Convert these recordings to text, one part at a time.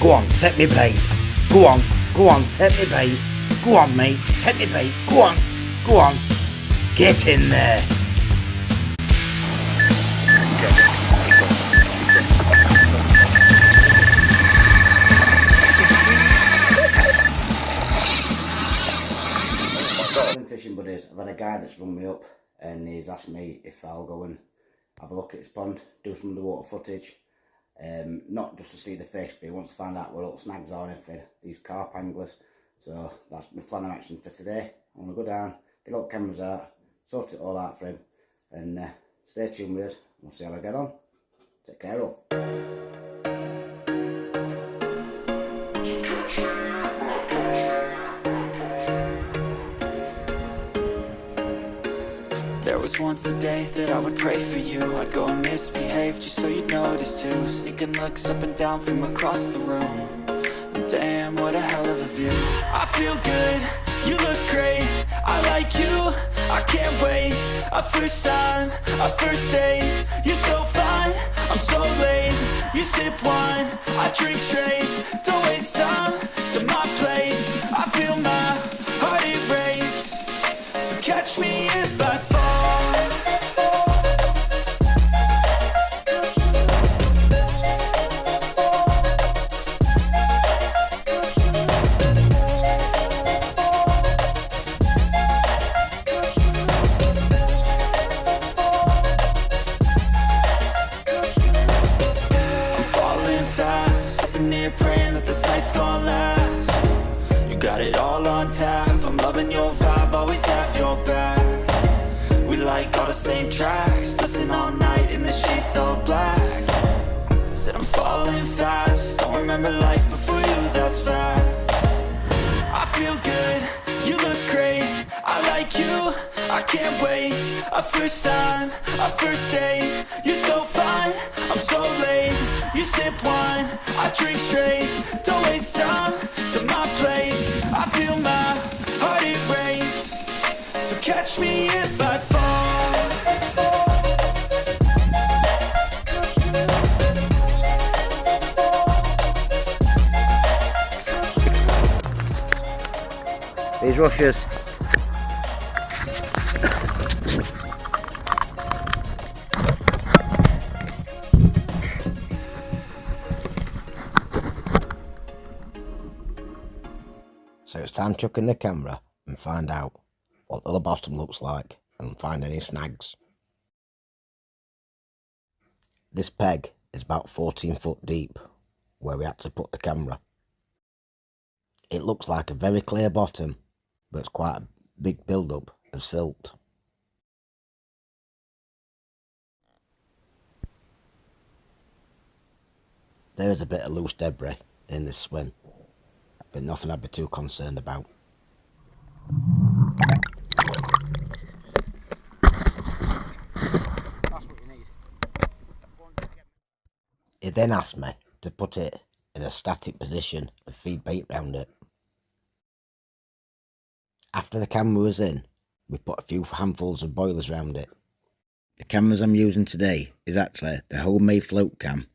Go on, take me bait. Go on, take me bait. Go on, mate, take me bait. Go on, get in there. Fishing buddies, I've had a guy that's rung me up and he's asked me if I'll go and have a look at his pond, do some underwater footage, not just to see the fish, but he wants to find out what little snags are in for these carp anglers. So that's my plan of action for today. I'm going to go down, get all the cameras out, sort it all out for him, and stay tuned with us. We'll see how I get on. Take care up. There was once a day that I would pray for you. I'd go and misbehave just so you'd notice too. Sneaking looks up and down from across the room. And damn, what a hell of a view. I feel good, you look great, I like you, I can't wait. A first time, a first date, you're so fine, I'm so late. You sip wine, I drink straight, don't waste time to my place. I feel my heart erase, so catch me if I fall. Praying that this night's gonna last. You got it all on tap, I'm loving your vibe, always have your back. We like all the same tracks, listen all night in the sheets all black. Said I'm falling fast, don't remember life before you, that's fact. I feel good, you look great, I like you, I can't wait. A first time, a first date, you're so fine, I'm so late. You sip wine, I drink straight, don't waste time to my place. I feel my heart erase, so catch me if I fall. These rushes. So it's time to chuck in the camera and find out what the bottom looks like and find any snags. This peg is about 14 foot deep where we had to put the camera. It looks like a very clear bottom, but it's quite a big build-up of silt. There is a bit of loose debris in this swim, but nothing I'd be too concerned about. That's what you need. He then asked me to put it in a static position and feed bait round it. After the camera was in, we put a few handfuls of boilers round it. The cameras I'm using today is actually the homemade float cam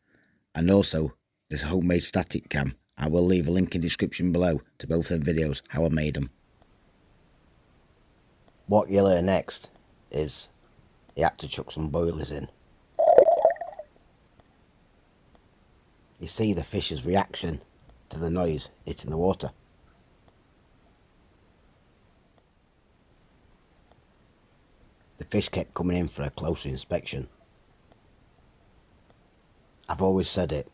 and also this homemade static cam. I will leave a link in the description below to both them videos, how I made them. What you'll learn next is you have to chuck some boilers in. You see the fish's reaction to the noise hitting the water. The fish kept coming in for a closer inspection. I've always said it,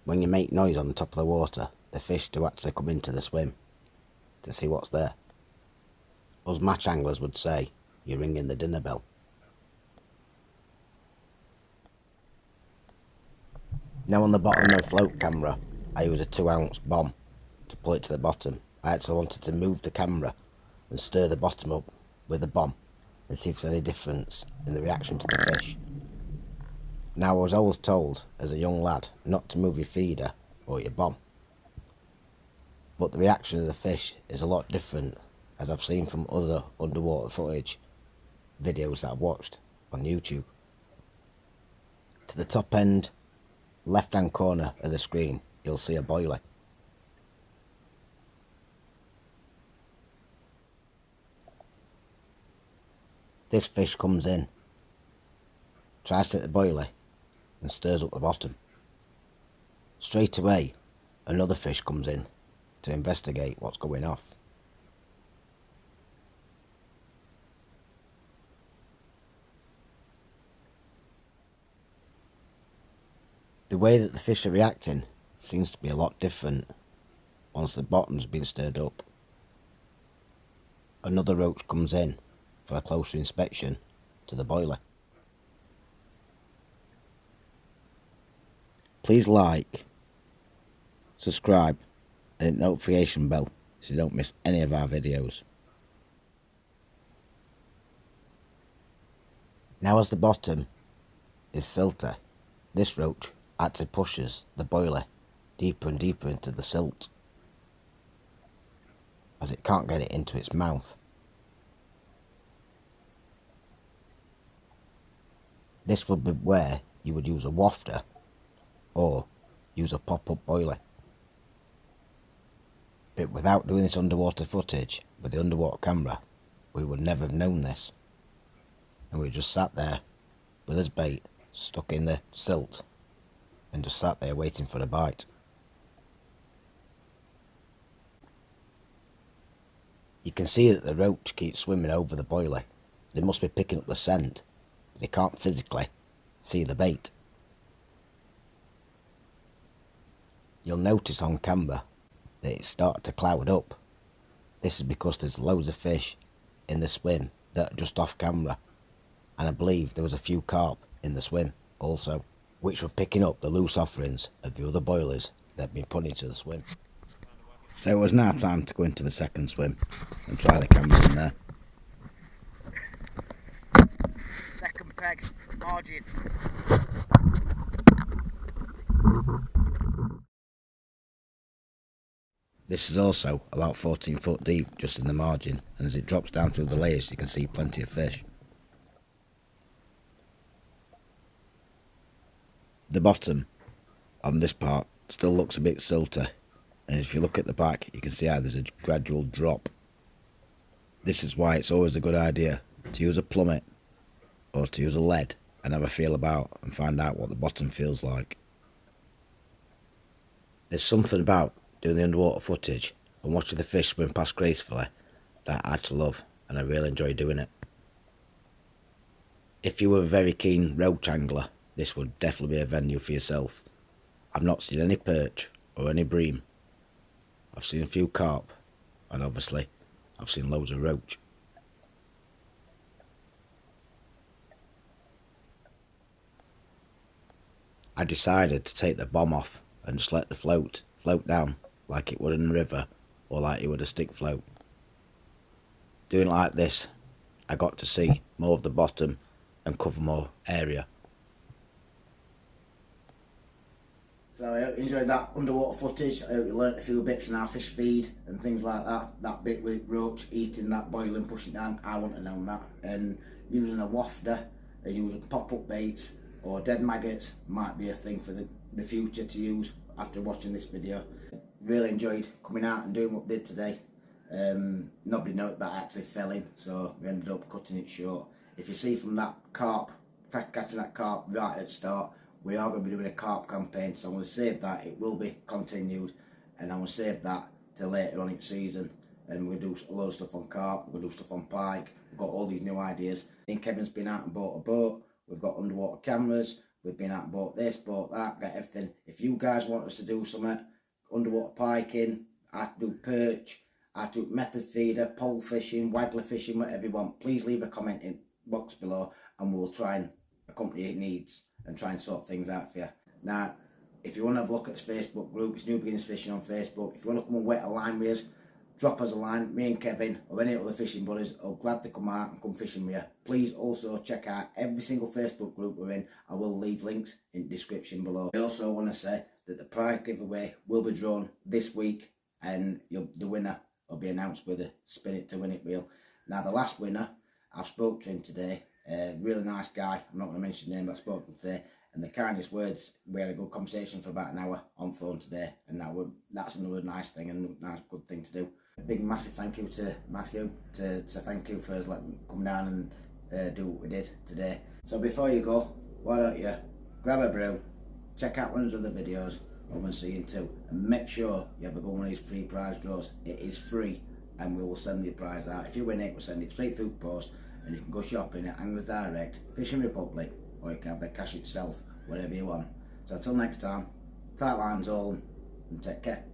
when you make noise on the top of the water, the fish do actually come into the swim to see what's there. Us match anglers would say, you're ringing the dinner bell. Now on the bottom of the float camera, I use a 2-ounce bomb to pull it to the bottom. I actually wanted to move the camera and stir the bottom up with the bomb and see if there's any difference in the reaction to the fish. Now I was always told as a young lad not to move your feeder or your bomb, but the reaction of the fish is a lot different, as I've seen from other underwater footage videos that I've watched on YouTube. To the top end left hand corner of the screen you'll see a boilie. This fish comes in, tries to hit the boilie and stirs up the bottom. Straight away, another fish comes in to investigate what's going off. The way that the fish are reacting seems to be a lot different once the bottom's been stirred up. Another roach comes in for a closer inspection to the boilie. Please like, subscribe and hit the notification bell so you don't miss any of our videos. Now as the bottom is silter, this roach actually pushes the boilie deeper and deeper into the silt, as it can't get it into its mouth. This would be where you would use a wafter or use a pop-up boilie. But without doing this underwater footage with the underwater camera, we would never have known this. And we just sat there with his bait stuck in the silt and just sat there waiting for a bite. You can see that the roach keeps swimming over the boilie. They must be picking up the scent. They can't physically see the bait. You'll notice on camera that it started to cloud up. This is because there's loads of fish in the swim that are just off camera, and I believe there was a few carp in the swim also, which were picking up the loose offerings of the other boilies that had been put into the swim. So it was now time to go into the second swim and try the cameras in there. Second peg, margin. This is also about 14 foot deep just in the margin, and as it drops down through the layers you can see plenty of fish. The bottom on this part still looks a bit silty, and if you look at the back you can see how there's a gradual drop. This is why it's always a good idea to use a plummet or to use a lead and have a feel about and find out what the bottom feels like. There's something about doing the underwater footage and watching the fish swim past gracefully that I actually love, and I really enjoy doing it. If you were a very keen roach angler, this would definitely be a venue for yourself. I've not seen any perch or any bream. I've seen a few carp, and obviously I've seen loads of roach. I decided to take the bomb off and just let the float down like it would in a river or like it would a stick float. Doing it like this, I got to see more of the bottom and cover more area. So I hope you enjoyed that underwater footage. I hope you learnt a few bits in our fish feed and things like that. That bit with roach eating that boiling, pushing down, I wouldn't have known that. And using a wafter and using pop-up baits or dead maggots might be a thing for the future to use after watching this video. Really enjoyed coming out and doing what we did today. Nobody knew it, but I actually fell in, so we ended up cutting it short. If you see from that carp, catching that carp right at the start, we are going to be doing a carp campaign, so I'm going to save that. It will be continued, and I'm going to save that till later on in season. And we're going to do a load of stuff on carp, we're going to do stuff on pike. We've got all these new ideas. Me and Kevin's been out and bought a boat. We've got underwater cameras. We've been out and bought this, bought that, got everything. If you guys want us to do something, underwater piking, I do perch, I do method feeder, pole fishing, waggler fishing, whatever you want, please leave a comment in box below and we'll try and accompany your needs and try and sort things out for you. Now, if you want to have a look at this Facebook group, it's New Beginnings Fishing on Facebook. If you want to come and wet a line with us, drop us a line. Me and Kevin or any other fishing buddies are glad to come out and come fishing with you. Please also check out every single Facebook group we're in. I will leave links in the description below. I also want to say that the prize giveaway will be drawn this week, and the winner will be announced with a spin it to win it wheel. Now the last winner, I've spoke to him today, really nice guy, I'm not going to mention his name, but I spoke to him today, and the kindest words. We had a good conversation for about an hour on phone today, and that's another nice thing and nice good thing to do. A big massive thank you to Matthew, to thank you for us coming down and do what we did today. So before you go, why don't you grab a brew, check out one of his other videos, over and see him too, and make sure you have a go one of these free prize draws. It is free, and we will send the prize out. If you win it, we'll send it straight through post, and you can go shopping at Anglers Direct, Fishing Republic, or you can have the cash itself, whatever you want. So until next time, tight lines all, and take care.